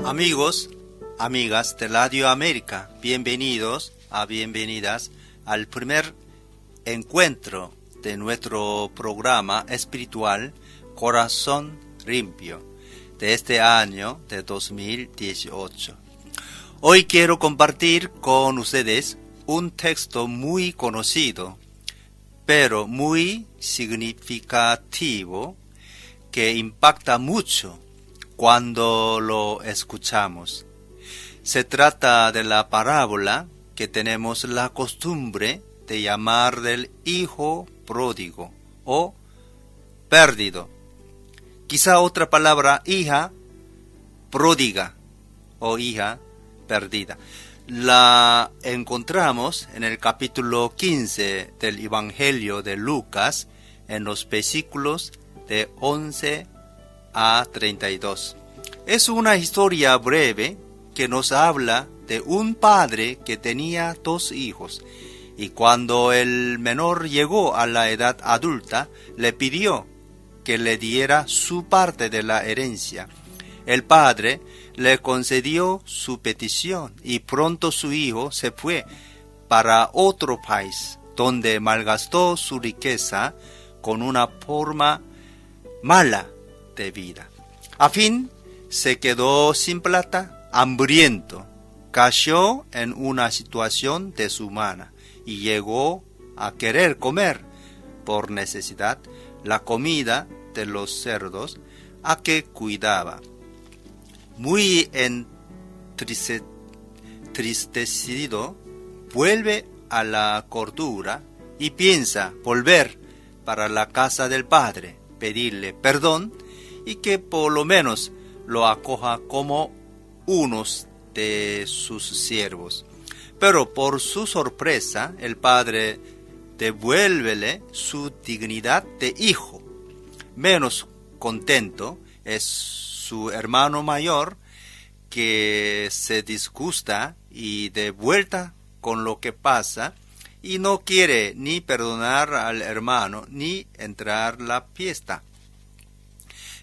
Amigos, amigas de Radio América, bienvenidas al primer encuentro de nuestro programa espiritual Corazón Limpio de este año de 2018. Hoy quiero compartir con ustedes un texto muy conocido, pero muy significativo, que impacta mucho cuando lo escuchamos. Se trata de la parábola que tenemos la costumbre de llamar del hijo pródigo o perdido. Quizá otra palabra, hija pródiga o hija perdida. La encontramos en el capítulo 15 del Evangelio de Lucas, en los versículos de 11 a 32. Es una historia breve que nos habla de un padre que tenía 2 hijos, y cuando el menor llegó a la edad adulta, le pidió que le diera su parte de la herencia. El padre le concedió su petición y pronto su hijo se fue para otro país, donde malgastó su riqueza con una forma mala de vida. A fin, se quedó sin plata, hambriento, cayó en una situación deshumana y llegó a querer comer por necesidad la comida de los cerdos a que cuidaba. Muy entristecido, vuelve a la cordura y piensa volver para la casa del padre, pedirle perdón y que por lo menos lo acoja como unos de sus siervos. Pero por su sorpresa, el padre devuélvele su dignidad de hijo. Menos contento es su hermano mayor, que se disgusta y de vuelta con lo que pasa y no quiere ni perdonar al hermano ni entrar la fiesta.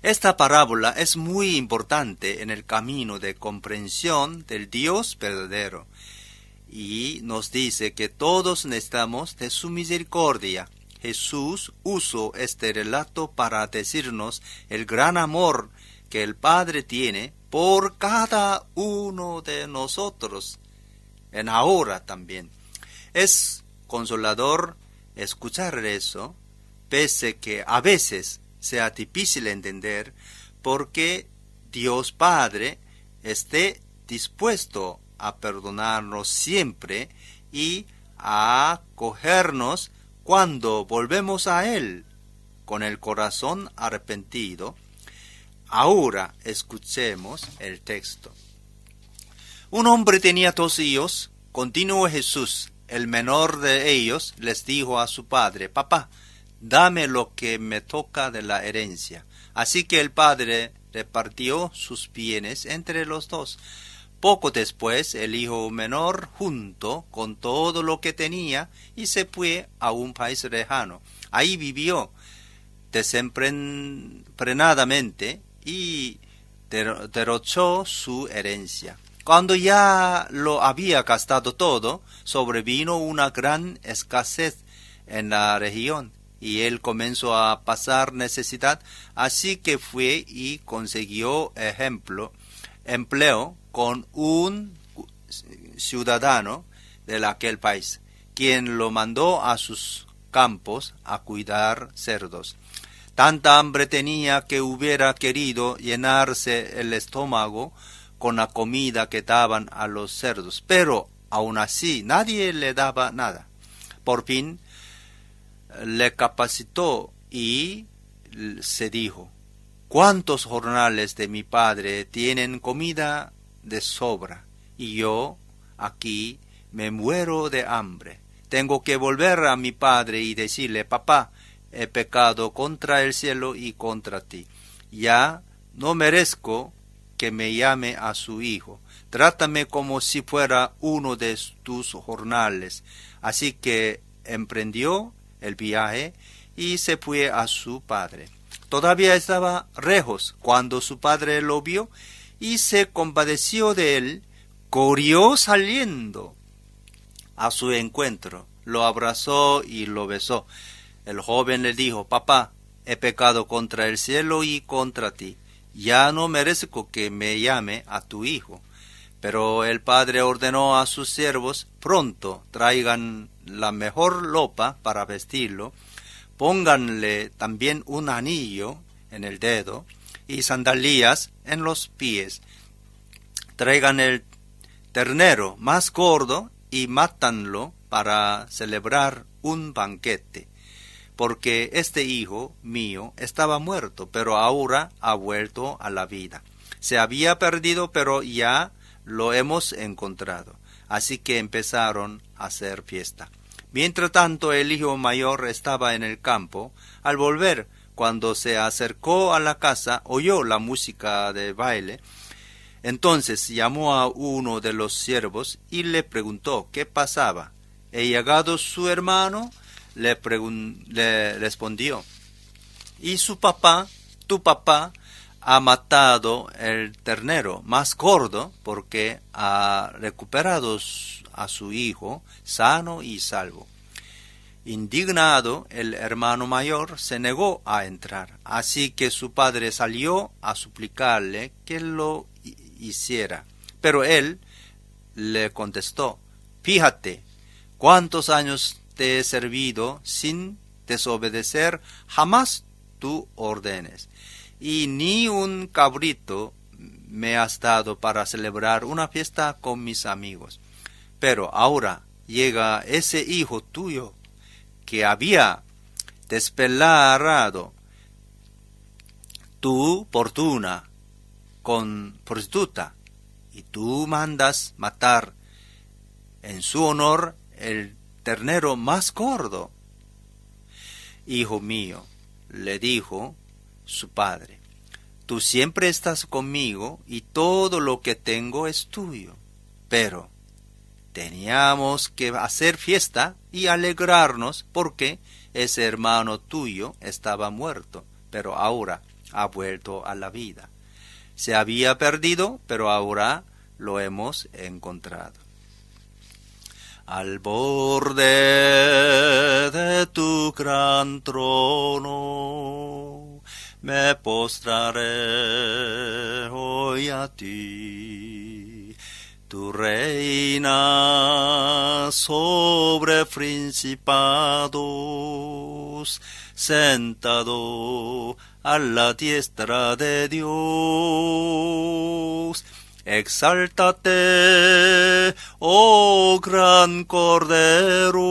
Esta parábola es muy importante en el camino de comprensión del Dios verdadero y nos dice que todos necesitamos de su misericordia. Jesús usó este relato para decirnos el gran amor que el Padre tiene por cada uno de nosotros, en ahora también. Es consolador escuchar eso, pese que a veces sea difícil entender porque Dios Padre esté dispuesto a perdonarnos siempre y a acogernos cuando volvemos a Él con el corazón arrepentido. Ahora escuchemos el texto. Un hombre tenía 2 hijos, continuó Jesús. El menor de ellos les dijo a su padre: Papá, dame lo que me toca de la herencia. Así que el padre repartió sus bienes entre los 2. Poco después, el hijo menor juntó con todo lo que tenía y se fue a un país lejano. Ahí vivió desenfrenadamente y derrochó su herencia. Cuando ya lo había gastado todo, sobrevino una gran escasez en la región y él comenzó a pasar necesidad, así que fue y consiguió empleo con un ciudadano de aquel país, quien lo mandó a sus campos a cuidar cerdos. Tanta hambre tenía que hubiera querido llenarse el estómago con la comida que daban a los cerdos, pero aún así nadie le daba nada. Por fin le capacitó y se dijo: ¿cuántos jornales de mi padre tienen comida de sobra? Y yo aquí me muero de hambre. Tengo que volver a mi padre y decirle: papá, he pecado contra el cielo y contra ti. Ya no merezco que me llame a su hijo. Trátame como si fuera uno de tus jornales. Así que emprendió el viaje y se fue a su padre. Todavía estaba lejos cuando su padre lo vio y se compadeció de él. Corrió saliendo a su encuentro, lo abrazó y lo besó. El joven le dijo: papá, he pecado contra el cielo y contra ti. Ya no merezco que me llame a tu hijo. Pero el padre ordenó a sus siervos: pronto traigan la mejor ropa para vestirlo, pónganle también un anillo en el dedo y sandalias en los pies. Traigan el ternero más gordo y mátanlo para celebrar un banquete. Porque este hijo mío estaba muerto, pero ahora ha vuelto a la vida. Se había perdido, pero ya lo hemos encontrado. Así que empezaron a hacer fiesta. Mientras tanto, el hijo mayor estaba en el campo. Al volver, cuando se acercó a la casa, oyó la música de baile. Entonces llamó a uno de los siervos y le preguntó qué pasaba. ¿Ha llegado su hermano? Le respondió: y tu papá, ha matado el ternero más gordo porque ha recuperado a su hijo sano y salvo. Indignado, el hermano mayor se negó a entrar, así que su padre salió a suplicarle que lo hiciera. Pero él le contestó: fíjate, cuántos años te he servido sin desobedecer jamás tus órdenes, y ni un cabrito me has dado para celebrar una fiesta con mis amigos. Pero ahora llega ese hijo tuyo que había despelado tu fortuna con prostituta, y tú mandas matar en su honor el ternero más gordo. Hijo mío, le dijo su padre, tú siempre estás conmigo y todo lo que tengo es tuyo. Pero teníamos que hacer fiesta y alegrarnos porque ese hermano tuyo estaba muerto, pero ahora ha vuelto a la vida. Se había perdido, pero ahora lo hemos encontrado. Al borde de tu gran trono me postraré hoy a ti. Tu reina sobre principados, sentado a la diestra de Dios. Exáltate, oh gran Cordero,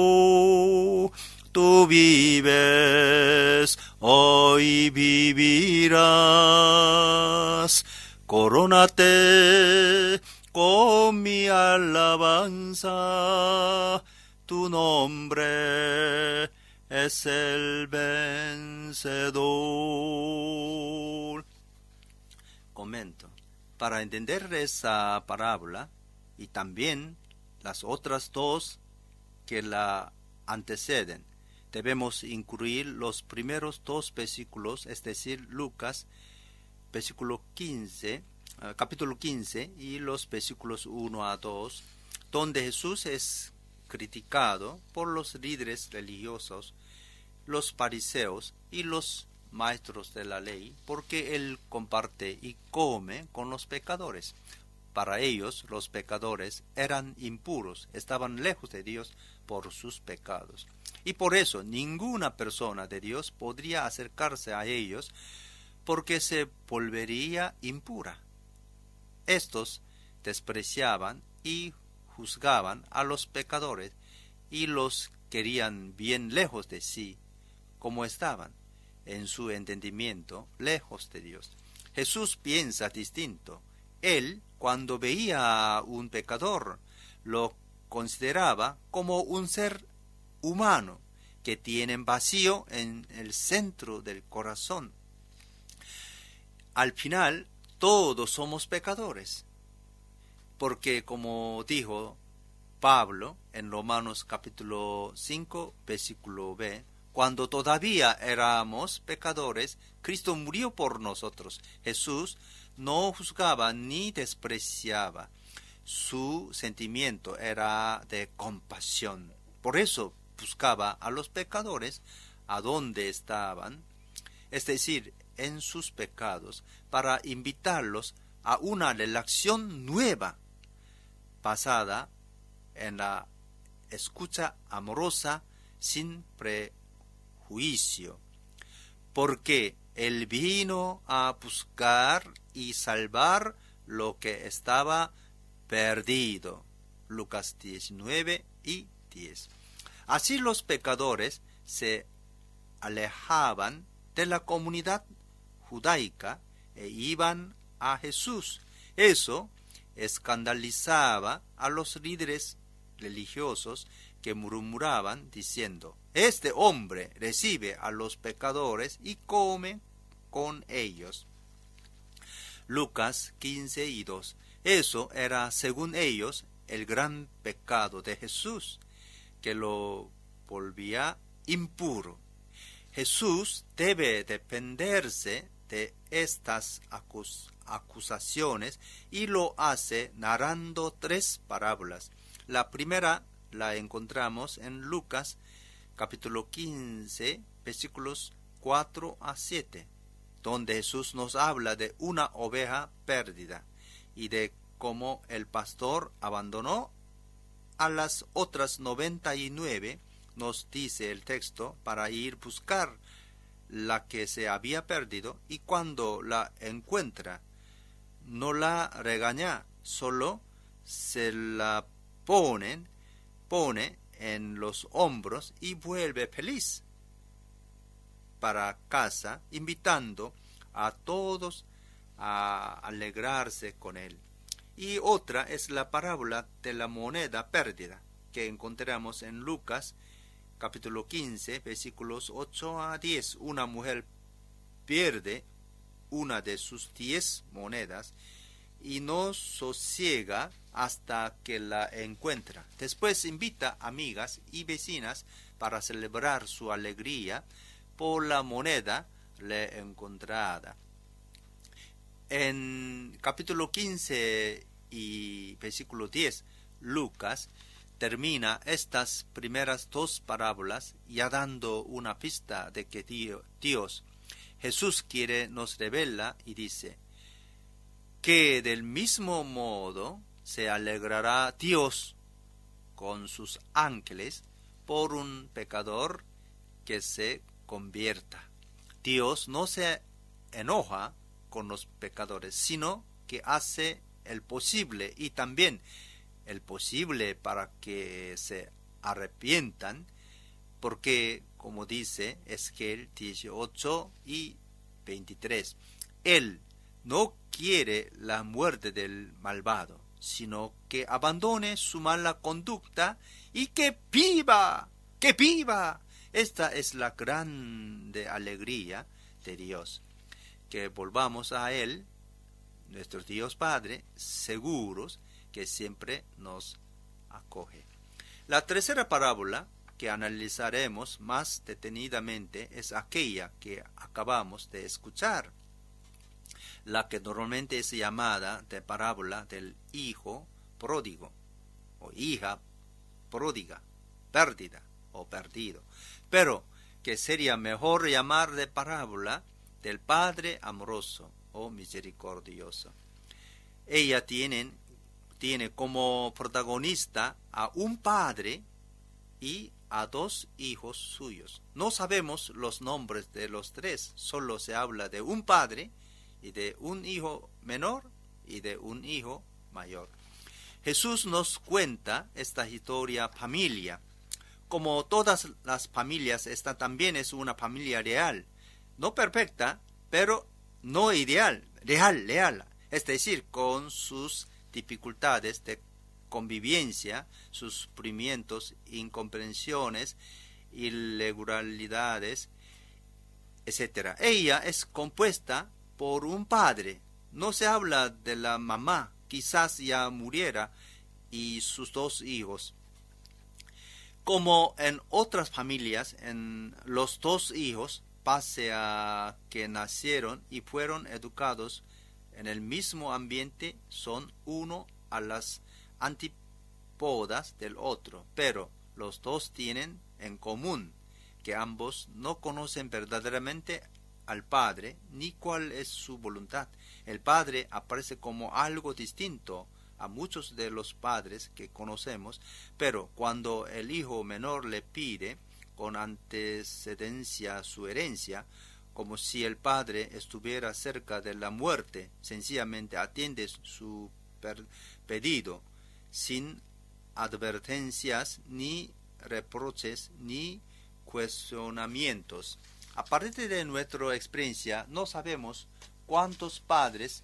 tú vives, hoy vivirás. Corónate con mi alabanza, tu nombre es el vencedor. Comento. Para entender esa parábola y también las otras dos que la anteceden, debemos incluir los primeros dos versículos, es decir, Lucas, capítulo 15 y los versículos 1 a 2, donde Jesús es criticado por los líderes religiosos, los fariseos y los maestros de la ley, porque él comparte y come con los pecadores. Para ellos los pecadores eran impuros, estaban lejos de Dios por sus pecados, y por eso ninguna persona de Dios podría acercarse a ellos porque se volvería impura. Estos despreciaban y juzgaban a los pecadores y los querían bien lejos de sí, como estaban en su entendimiento lejos de Dios. Jesús piensa distinto. Él, cuando veía a un pecador, lo consideraba como un ser humano que tiene vacío en el centro del corazón. Al final, todos somos pecadores, porque como dijo Pablo en Romanos capítulo 5, versículo B, Cuando todavía éramos pecadores, Cristo murió por nosotros. Jesús no juzgaba ni despreciaba. Su sentimiento era de compasión. Por eso buscaba a los pecadores a donde estaban, es decir, en sus pecados, para invitarlos a una relación nueva, basada en la escucha amorosa sin prejuicio. Porque Él vino a buscar y salvar lo que estaba perdido. Lucas 19 y 10. Así los pecadores se alejaban de la comunidad judaica e iban a Jesús. Eso escandalizaba a los líderes religiosos que murmuraban diciendo: este hombre recibe a los pecadores y come con ellos. Lucas 15 y 2. Eso era, según ellos, el gran pecado de Jesús, que lo volvía impuro. Jesús debe defenderse de estas acusaciones y lo hace narrando 3 parábolas. La primera la encontramos en Lucas capítulo 15 versículos 4 a 7, donde Jesús nos habla de una oveja perdida y de cómo el pastor abandonó a las otras 99, nos dice el texto, para ir a buscar la que se había perdido, y cuando la encuentra no la regaña, solo se la pone en los hombros y vuelve feliz para casa, invitando a todos a alegrarse con él. Y otra es la parábola de la moneda perdida, que encontramos en Lucas capítulo 15 versículos 8 a 10. Una mujer pierde una de sus 10 monedas y no sosiega hasta que la encuentra. Después invita amigas y vecinas para celebrar su alegría por la moneda encontrada. En capítulo 15 y versículo 10, Lucas termina estas primeras 2 parábolas ya dando una pista de que Dios, Jesús nos revela y dice que del mismo modo se alegrará Dios con sus ángeles por un pecador que se convierta. Dios no se enoja con los pecadores, sino que hace el posible y también el posible para que se arrepientan, porque como dice Ezequiel 18 y 23, Él no quiere la muerte del malvado, sino que abandone su mala conducta y que viva, que viva. Esta es la grande alegría de Dios, que volvamos a Él, nuestro Dios Padre, seguros que siempre nos acoge. La tercera parábola que analizaremos más detenidamente es aquella que acabamos de escuchar, la que normalmente es llamada de parábola del hijo pródigo o hija pródiga, perdida o perdido, pero que sería mejor llamar de parábola del Padre amoroso o misericordioso. Ella tiene como protagonista a un padre y a 2 hijos suyos. No sabemos los nombres de los 3, solo se habla de un padre y de un hijo menor y de un hijo mayor. Jesús nos cuenta esta historia familia. Como todas las familias, esta también es una familia real, no perfecta, pero no ideal, real, es decir, con sus dificultades de convivencia, sus sufrimientos, incomprensiones, irregularidades, etc. Ella es compuesta por un padre. No se habla de la mamá, quizás ya muriera, y sus 2 hijos. Como en otras familias, en los dos hijos, pese a que nacieron y fueron educados en el mismo ambiente, son uno a las antípodas del otro, pero los dos tienen en común que ambos no conocen verdaderamente al Padre ni cuál es su voluntad. El Padre aparece como algo distinto a muchos de los padres que conocemos, pero cuando el hijo menor le pide con antecedencia su herencia, como si el padre estuviera cerca de la muerte, sencillamente atiende su pedido sin advertencias ni reproches ni cuestionamientos. A partir de nuestra experiencia, no sabemos cuántos padres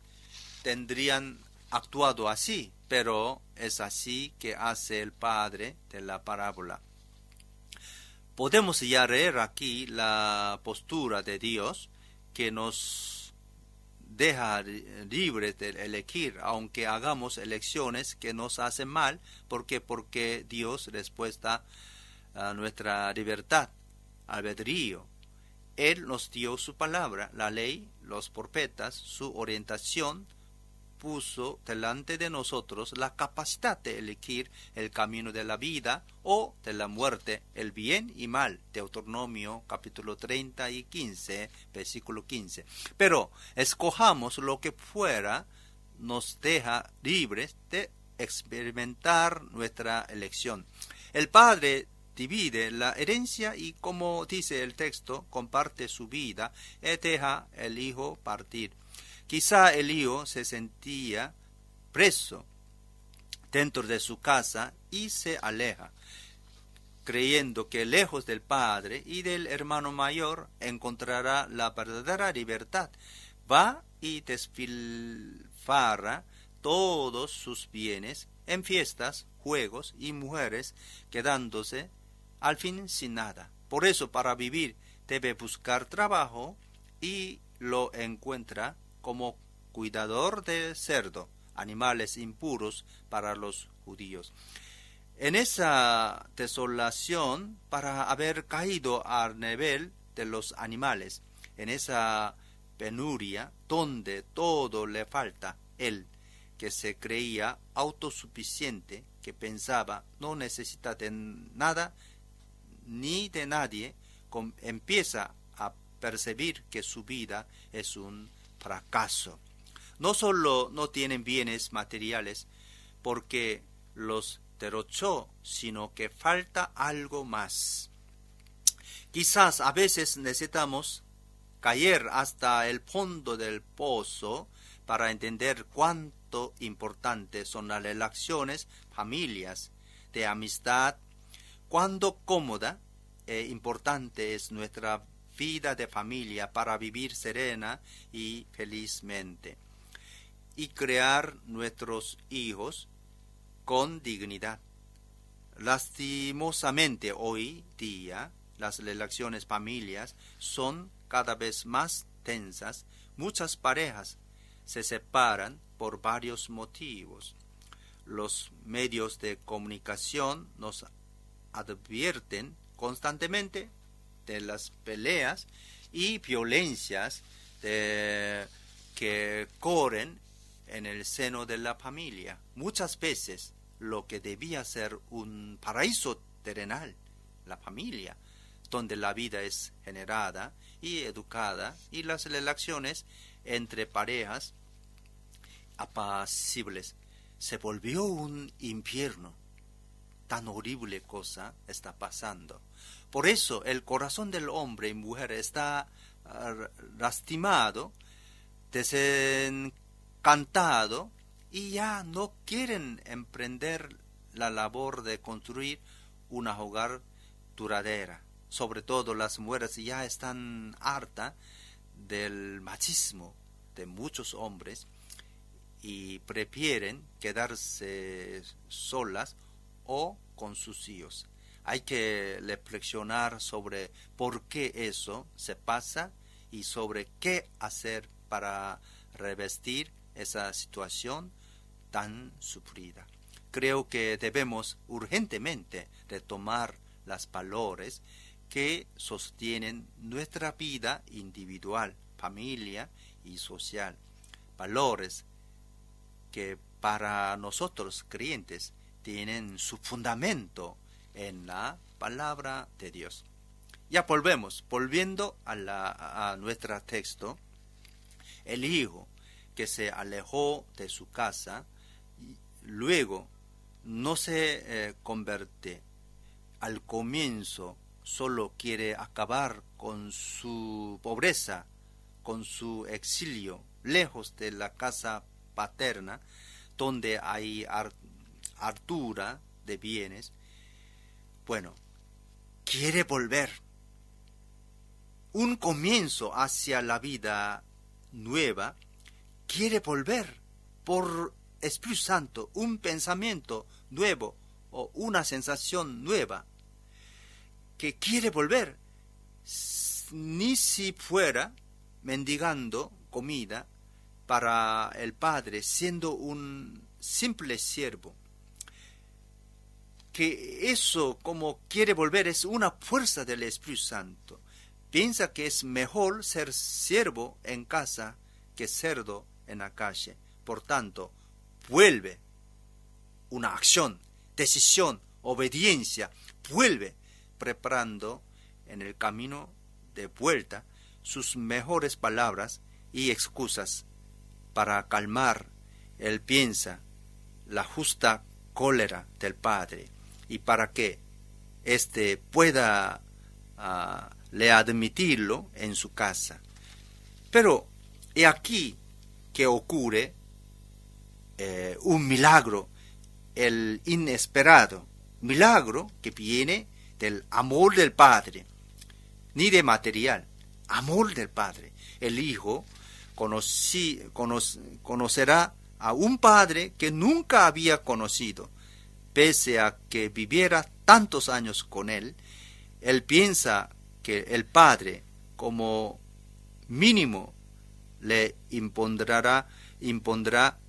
tendrían actuado así, pero es así que hace el padre de la parábola. Podemos ya leer aquí la postura de Dios que nos deja libres de elegir, aunque hagamos elecciones que nos hacen mal, porque Dios respuesta a nuestra libertad, albedrío. Él nos dio su palabra, la ley, los profetas, su orientación, puso delante de nosotros la capacidad de elegir el camino de la vida o de la muerte, el bien y mal. Deuteronomio capítulo 30 y 15, versículo 15. Pero escojamos lo que fuera, nos deja libres de experimentar nuestra elección. El Padre divide la herencia y, como dice el texto, comparte su vida y deja el Hijo partir. Quizá el hijo se sentía preso dentro de su casa y se aleja, creyendo que lejos del padre y del hermano mayor encontrará la verdadera libertad. Va y despilfarra todos sus bienes en fiestas, juegos y mujeres, quedándose al fin sin nada. Por eso, para vivir debe buscar trabajo y lo encuentra como cuidador de cerdo, animales impuros para los judíos. En esa desolación, para haber caído al nivel de los animales, en esa penuria donde todo le falta, él, que se creía autosuficiente, que pensaba no necesita de nada ni de nadie, empieza a percibir que su vida es un fracaso. No solo no tienen bienes materiales porque los derrochó, sino que falta algo más. Quizás a veces necesitamos caer hasta el fondo del pozo para entender cuánto importantes son las relaciones, familias, de amistad, cuánto cómoda e importante es nuestra vida de familia para vivir serena y felizmente y crear nuestros hijos con dignidad. Lastimosamente hoy día las relaciones familiares son cada vez más tensas. Muchas parejas se separan por varios motivos. Los medios de comunicación nos advierten constantemente de las peleas y violencias que corren en el seno de la familia. Muchas veces lo que debía ser un paraíso terrenal, la familia, donde la vida es generada y educada y las relaciones entre parejas apacibles, se volvió un infierno. Tan horrible cosa está pasando. Por eso el corazón del hombre y mujer está lastimado, desencantado y ya no quieren emprender la labor de construir una hogar duradera. Sobre todo las mujeres ya están hartas del machismo de muchos hombres y prefieren quedarse solas o con sus hijos. Hay que reflexionar sobre por qué eso se pasa y sobre qué hacer para revestir esa situación tan sufrida. Creo que debemos urgentemente retomar los valores que sostienen nuestra vida individual, familia y social. Valores que para nosotros creyentes tienen su fundamento en la palabra de Dios. Ya volviendo a nuestro texto. El hijo que se alejó de su casa, luego no se convierte. Al comienzo solo quiere acabar con su pobreza, con su exilio, lejos de la casa paterna, donde hay hartura de bienes. Bueno, quiere volver. Un comienzo hacia la vida nueva, quiere volver por Espíritu Santo, un pensamiento nuevo o una sensación nueva, que quiere volver, ni si fuera mendigando comida para el Padre, siendo un simple siervo. Que eso, como quiere volver, es una fuerza del Espíritu Santo. Piensa que es mejor ser siervo en casa que cerdo en la calle. Por tanto, vuelve. Una acción, decisión, obediencia. Vuelve preparando en el camino de vuelta sus mejores palabras y excusas para calmar, él piensa, la justa cólera del Padre, y para que éste pueda le admitirlo en su casa. Pero he aquí que ocurre un milagro, el inesperado milagro que viene del amor del Padre, ni de material, amor del Padre. El Hijo conocerá a un Padre que nunca había conocido, pese a que viviera tantos años con él. Él piensa que el Padre, como mínimo, le impondrá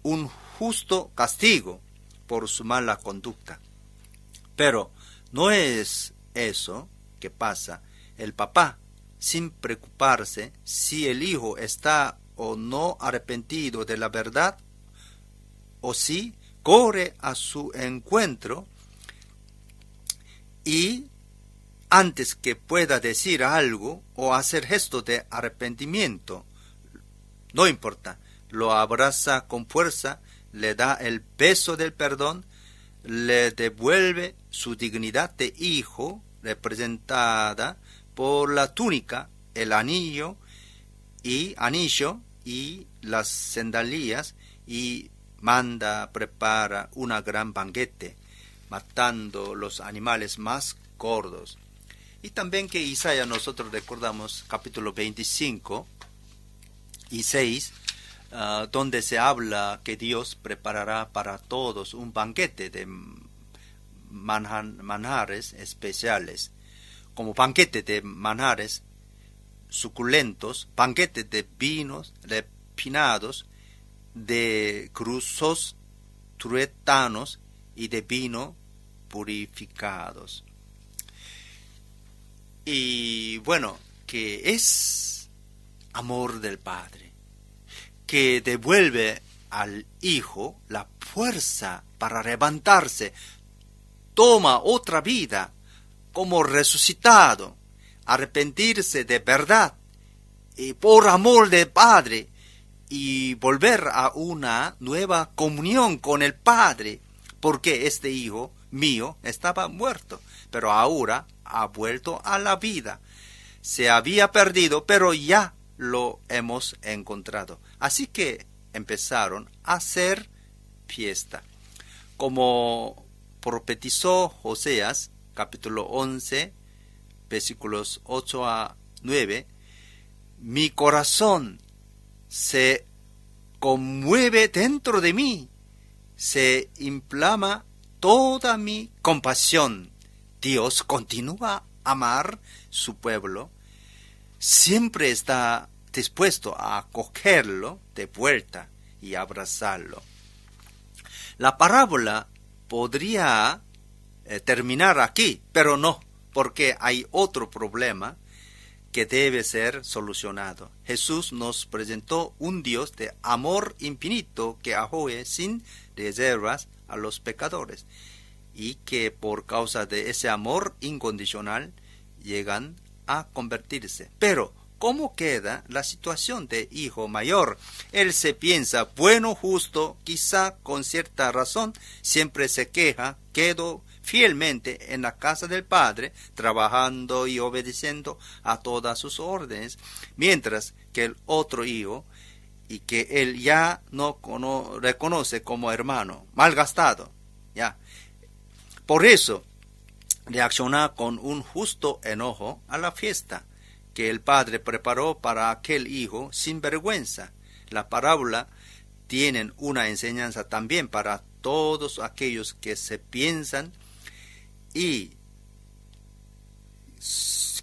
un justo castigo por su mala conducta. Pero no es eso que pasa. El papá, sin preocuparse si el hijo está o no arrepentido de la verdad, o si corre a su encuentro, y antes que pueda decir algo o hacer gesto de arrepentimiento, no importa, lo abraza con fuerza, le da el beso del perdón, le devuelve su dignidad de hijo, representada por la túnica, el anillo y las sandalias, y prepara una gran banquete, matando los animales más gordos. Y también que Isaías, nosotros recordamos capítulo 25 y 6, donde se habla que Dios preparará para todos un banquete de manjares especiales, como banquete de manjares suculentos, banquete de vinos refinados, de cruzos tuetanos y de vino purificados. Y bueno, que es amor del Padre, que devuelve al Hijo la fuerza para levantarse, toma otra vida como resucitado, arrepentirse de verdad y por amor del Padre, y volver a una nueva comunión con el Padre, porque este hijo mío estaba muerto, pero ahora ha vuelto a la vida. Se había perdido, pero ya lo hemos encontrado. Así que empezaron a hacer fiesta. Como profetizó Oseas, capítulo 11, versículos 8 a 9, mi corazón se conmueve dentro de mí, se inflama toda mi compasión. Dios continúa a amar su pueblo, siempre está dispuesto a acogerlo de vuelta y abrazarlo. La parábola podría terminar aquí, pero no, porque hay otro problema que debe ser solucionado. Jesús nos presentó un Dios de amor infinito que acoge sin reservas a los pecadores y que por causa de ese amor incondicional llegan a convertirse. Pero, ¿cómo queda la situación de hijo mayor? Él se piensa bueno, justo, quizá con cierta razón, siempre se queja, quedo fielmente en la casa del Padre, trabajando y obedeciendo a todas sus órdenes, mientras que el otro hijo, y que él ya no reconoce como hermano, malgastado, ya. Por eso, reacciona con un justo enojo a la fiesta que el Padre preparó para aquel hijo sin vergüenza. La parábola tiene una enseñanza también para todos aquellos que se piensan y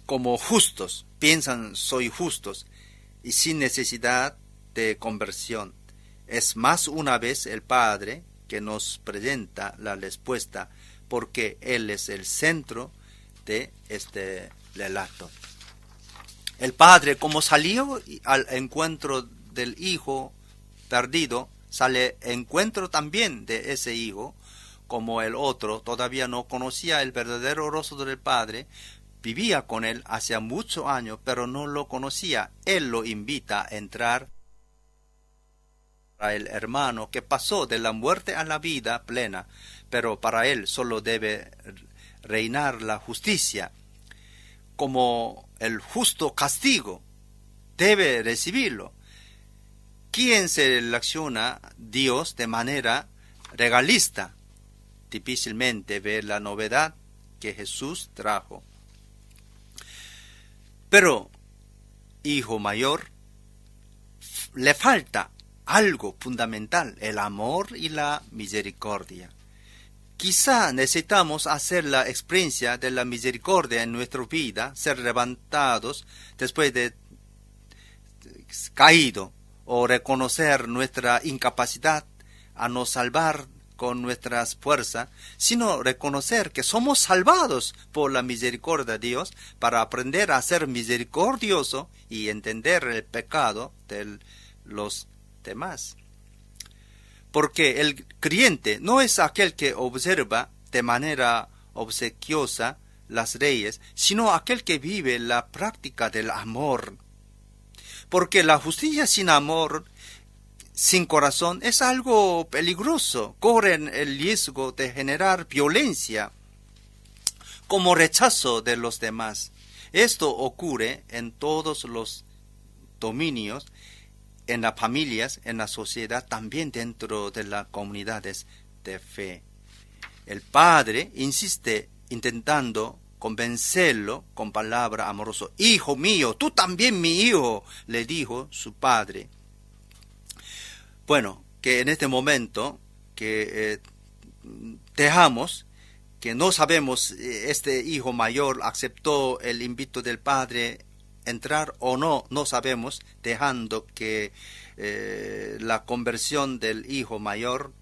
como justos, piensan soy justos y sin necesidad de conversión. Es más una vez el Padre que nos presenta la respuesta porque Él es el centro de este relato. El Padre, como salió al encuentro del hijo perdido, sale encuentro también de ese hijo, como el otro todavía no conocía el verdadero rostro del Padre, vivía con él hacía muchos años, pero no lo conocía. Él lo invita a entrar para el hermano que pasó de la muerte a la vida plena, pero para él solo debe reinar la justicia. Como el justo castigo, debe recibirlo. ¿Quién se relaciona a Dios de manera regalista? Difícilmente ve la novedad que Jesús trajo. Pero, hijo mayor, le falta algo fundamental, el amor y la misericordia. Quizá necesitamos hacer la experiencia de la misericordia en nuestra vida, ser levantados después de caído, o reconocer nuestra incapacidad a no salvar con nuestras fuerzas, sino reconocer que somos salvados por la misericordia de Dios para aprender a ser misericordioso y entender el pecado de los demás. Porque el creyente no es aquel que observa de manera obsequiosa las leyes, sino aquel que vive la práctica del amor. Porque la justicia sin amor, sin corazón, es algo peligroso. Corren el riesgo de generar violencia como rechazo de los demás. Esto ocurre en todos los dominios, en las familias, en la sociedad, también dentro de las comunidades de fe. El Padre insiste intentando convencerlo con palabra amorosa. Hijo mío, tú también mi hijo, le dijo su padre. Bueno, que en este momento que dejamos, que no sabemos este hijo mayor aceptó el invito del padre entrar o no, no sabemos, dejando que la conversión del hijo mayor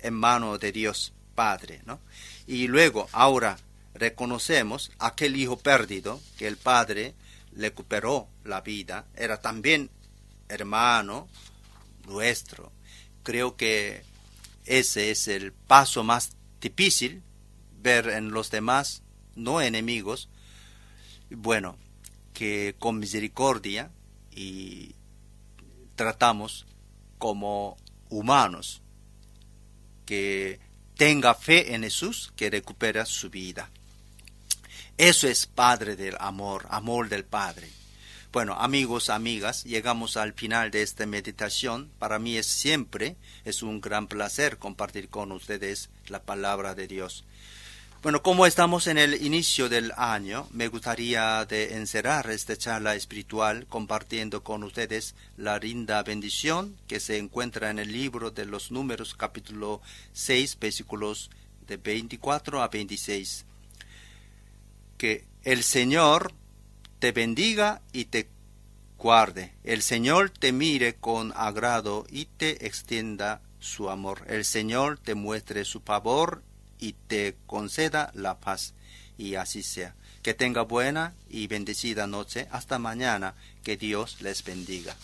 en manos de Dios Padre, ¿no? Y luego, ahora, reconocemos aquel hijo perdido, que el Padre recuperó la vida, era también hermano nuestro. Creo que ese es el paso más difícil, ver en los demás, no enemigos, bueno, que con misericordia y tratamos como humanos, que tenga fe en Jesús, que recupera su vida. Eso es Padre del amor, amor del Padre. Bueno, amigos, amigas, llegamos al final de esta meditación. Para mí siempre es un gran placer compartir con ustedes la palabra de Dios. Bueno, como estamos en el inicio del año, me gustaría de encerrar esta charla espiritual compartiendo con ustedes la linda bendición que se encuentra en el libro de los Números, capítulo 6, versículos de 24 a 26. Que el Señor te bendiga y te guarde. El Señor te mire con agrado y te extienda su amor. El Señor te muestre su favor y te conceda la paz. Y así sea. Que tenga buena y bendecida noche. Hasta mañana. Que Dios les bendiga.